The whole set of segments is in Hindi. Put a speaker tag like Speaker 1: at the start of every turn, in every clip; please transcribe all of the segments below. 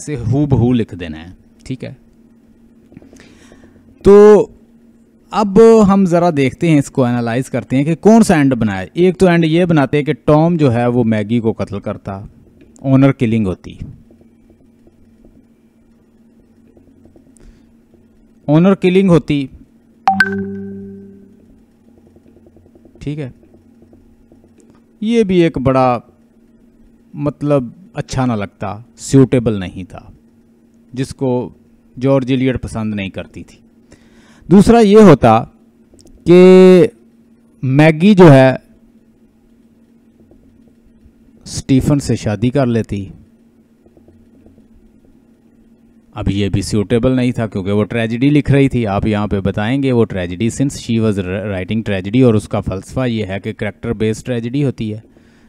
Speaker 1: से हूबहू लिख देना है, ठीक है। तो अब हम ज़रा देखते हैं, इसको एनालाइज करते हैं कि कौन सा एंड बनाया। एक तो एंड ये बनाते हैं कि टॉम जो है वो मैगी को कत्ल करता, ऑनर किलिंग होती, ऑनर किलिंग होती, ठीक है। ये भी एक बड़ा मतलब अच्छा ना लगता, सूटेबल नहीं था, जिसको जॉर्ज इलियट पसंद नहीं करती थी। दूसरा ये होता कि मैगी जो है स्टीफन से शादी कर लेती। अब ये भी सूटेबल नहीं था क्योंकि वो ट्रेजेडी लिख रही थी। आप यहाँ पे बताएंगे वो tragedy, since she was writing tragedy, और उसका फ़लसफ़ा ये है कि करैक्टर बेस्ड ट्रेजेडी होती है।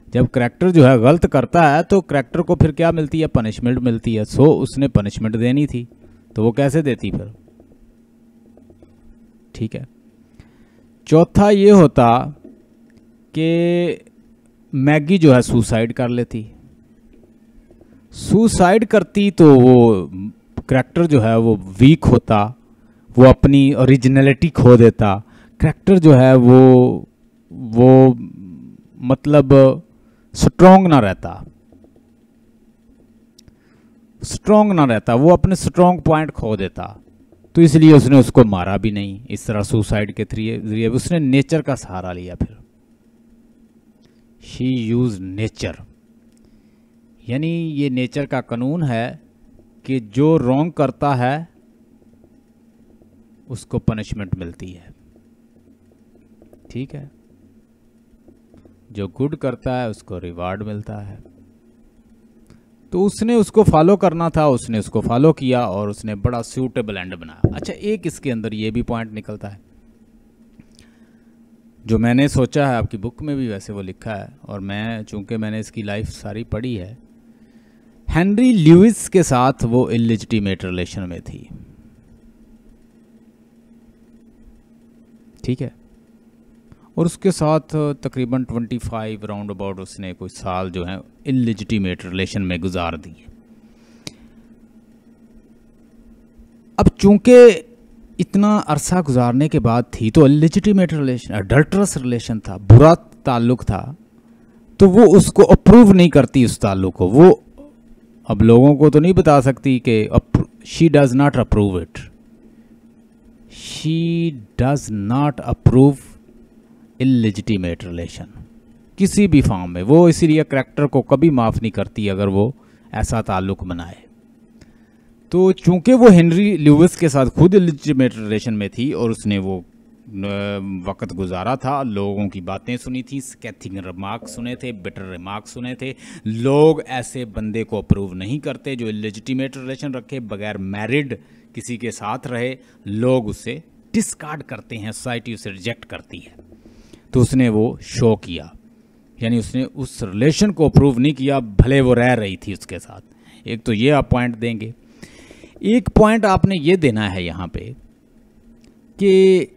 Speaker 1: जब करैक्टर जो है गलत करता है तो करैक्टर को फिर क्या मिलती है? पनिशमेंट मिलती है। सो उसने पनिशमेंट देनी थी, तो वो कैसे देती फिर? ठीक है। चौथा ये होता कि मैगी जो है सुसाइड कर लेती। सुसाइड करती तो वो करैक्टर जो है वो वीक होता, वो अपनी ओरिजिनलिटी खो देता। करैक्टर जो है वो मतलब स्ट्रॉन्ग ना रहता, वो अपने स्ट्रॉन्ग पॉइंट खो देता। तो इसलिए उसने उसको मारा भी नहीं इस तरह सुसाइड के जरिए, उसने नेचर का सहारा लिया। फिर शी यूज नेचर, यानी ये नेचर का कानून है कि जो रॉन्ग करता है उसको पनिशमेंट मिलती है, ठीक है। जो गुड करता है उसको रिवार्ड मिलता है। तो उसने उसको फॉलो करना था, उसने उसको फॉलो किया और उसने बड़ा सूटेबल एंड बनाया। अच्छा, एक इसके अंदर ये भी पॉइंट निकलता है जो मैंने सोचा है, आपकी बुक में भी वैसे वो लिखा है, और मैं चूंकि मैंने इसकी लाइफ सारी पढ़ी है। हेनरी ल्यूइस के साथ वो इलिजिटिमेट रिलेशन में थी, ठीक है, और उसके साथ तकरीबन 25 राउंड अबाउट उसने कुछ साल जो है इलिजिटिमेट रिलेशन में गुजार दिए। अब चूंकि इतना अरसा गुजारने के बाद थी तो इलिजिटिमेट रिलेशन, अडल्टरस रिलेशन था, बुरा ताल्लुक था, तो वो उसको अप्रूव नहीं करती उस ताल्लुक को। वो अब लोगों को तो नहीं बता सकती कि she does not approve it, she does not approve illegitimate relation किसी भी फॉर्म में। वो इसीलिए करैक्टर को कभी माफ़ नहीं करती अगर वो ऐसा ताल्लुक बनाए। तो चूंकि वो हेनरी ल्यूइस के साथ खुद इलिजिटिमेट रिलेशन में थी और उसने वो वक्त गुजारा था, लोगों की बातें सुनी थी, स्कैथिंग रिमार्क सुने थे, बिटर रिमार्क सुने थे। लोग ऐसे बंदे को अप्रूव नहीं करते जो इलिजिटिमेट रिलेशन रखे, बगैर मैरिड किसी के साथ रहे। लोग उसे डिस्कार्ड करते हैं, सोसाइटी उसे रिजेक्ट करती है। तो उसने वो शो किया, यानी उसने उस रिलेशन को अप्रूव नहीं किया, भले वो रह रही थी उसके साथ। एक तो ये आप पॉइंट देंगे। एक पॉइंट आपने ये देना है यहाँ पे कि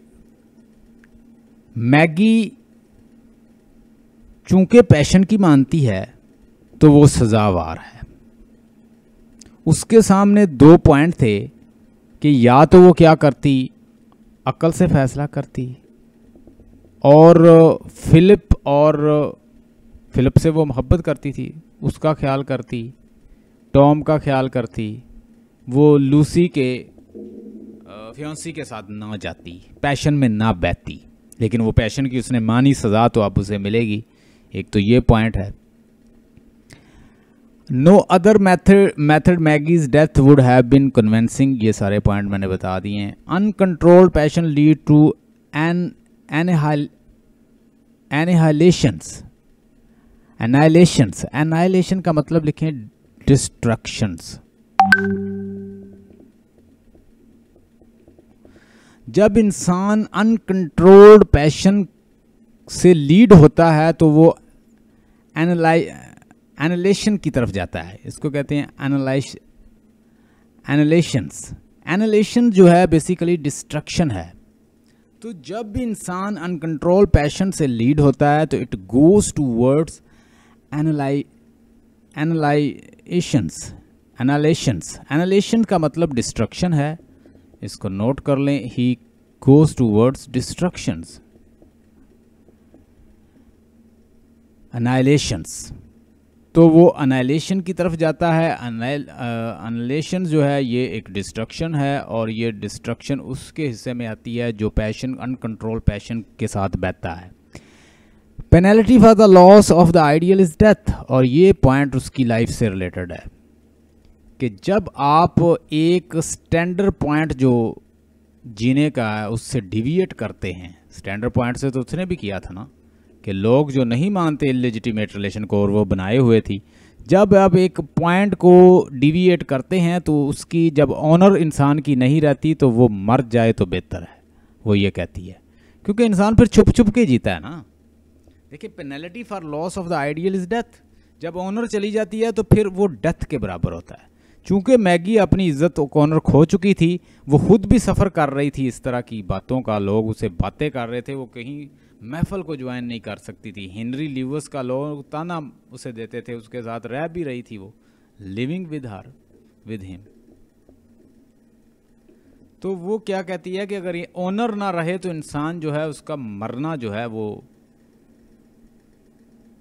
Speaker 1: मैगी चूंकि पैशन की मानती है तो वो सजावार है। उसके सामने दो पॉइंट थे कि या तो वो क्या करती, अक्ल से फैसला करती, और फिलिप से वो मोहब्बत करती थी, उसका ख्याल करती, टॉम का ख्याल करती, वो लूसी के फियांसी के साथ ना जाती, पैशन में ना बहती। लेकिन वो पैशन की उसने मानी, सज़ा तो अब उसे मिलेगी। एक तो ये पॉइंट है। No other method Maggie's death would have been convincing, ये सारे पॉइंट मैंने बता दिए हैं। Uncontrolled passion lead to annihilation का मतलब लिखें डिस्ट्रक्शंस। जब इंसान अनकंट्रोल्ड पैशन से लीड होता है तो वो एनाइलेशन की तरफ जाता है। इसको कहते हैं एनाइलेशंस। एनाइलेशन जो है बेसिकली डिस्ट्रक्शन है। तो जब भी इंसान अनकंट्रोल पैशन से लीड होता है तो इट गोज टूवर्ड्स एनाइलेशंस, एनालेशंस, एनालेशन का मतलब डिस्ट्रक्शन है, इसको नोट कर लें, ही गोज टूवर्ड्स डिस्ट्रक्शंस। अनाइलेशंस, तो वो अनाइलेशन की तरफ जाता है। अनाइलेशन जो है ये एक डिस्ट्रक्शन है, और ये डिस्ट्रक्शन उसके हिस्से में आती है जो पैशन, अनकंट्रोल पैशन के साथ बहता है। Penalty for the loss of the ideal is death, और ये पॉइंट उसकी लाइफ से रिलेटेड है कि जब आप एक स्टैंडर्ड पॉइंट जो जीने का है उससे डिविएट करते हैं, स्टैंडर्ड पॉइंट से तो उसने भी किया था ना कि लोग जो नहीं मानते इलेजिटिमेट रिलेशन को और वो बनाए हुए थी, जब आप एक पॉइंट को डिविएट करते हैं तो उसकी जब ऑनर इंसान की नहीं रहती तो वो मर जाए तो बेहतर है, वो ये कहती है, क्योंकि इंसान फिर छुप छुप के जीता है ना। देखिए, penalty for loss of the ideal is death, जब ऑनर चली जाती है तो फिर वो डेथ के बराबर होता है। चूंकि मैगी अपनी इज्जत ऑनर खो चुकी थी, वो खुद भी सफ़र कर रही थी इस तरह की बातों का, लोग उसे बातें कर रहे थे, वो कहीं महफल को ज्वाइन नहीं कर सकती थी। हेनरी ल्यूइस का लोग ताना उसे देते थे, उसके साथ रह भी रही थी वो, living with her, with him. तो वो क्या कहती है कि अगर ये ऑनर ना रहे तो इंसान जो है उसका मरना जो है वो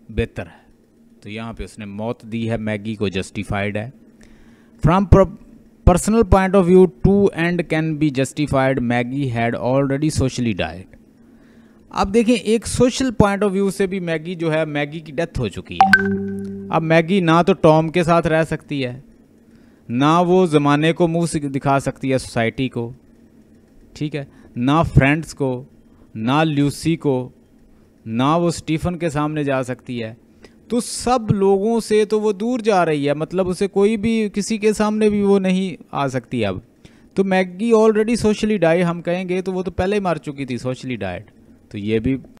Speaker 1: बेहतर है। तो यहाँ पे उसने मौत दी है, मैगी को जस्टिफाइड है। From personal point of view to end can be justified, Maggie had already socially died. अब देखें, एक सोशल पॉइंट ऑफ व्यू से भी मैगी जो है, मैगी की डेथ हो चुकी है। अब मैगी ना तो टॉम के साथ रह सकती है, ना वो ज़माने को मुंह से दिखा सकती है सोसाइटी को, ठीक है, ना फ्रेंड्स को, ना ल्यूसी को, ना वो स्टीफन के सामने जा सकती है। तो सब लोगों से तो वो दूर जा रही है, मतलब उसे कोई भी, किसी के सामने भी वो नहीं आ सकती अब। तो मैगी ऑलरेडी सोशली डाई हम कहेंगे तो वो तो पहले ही मर चुकी थी, सोशली डाइड। तो ये भी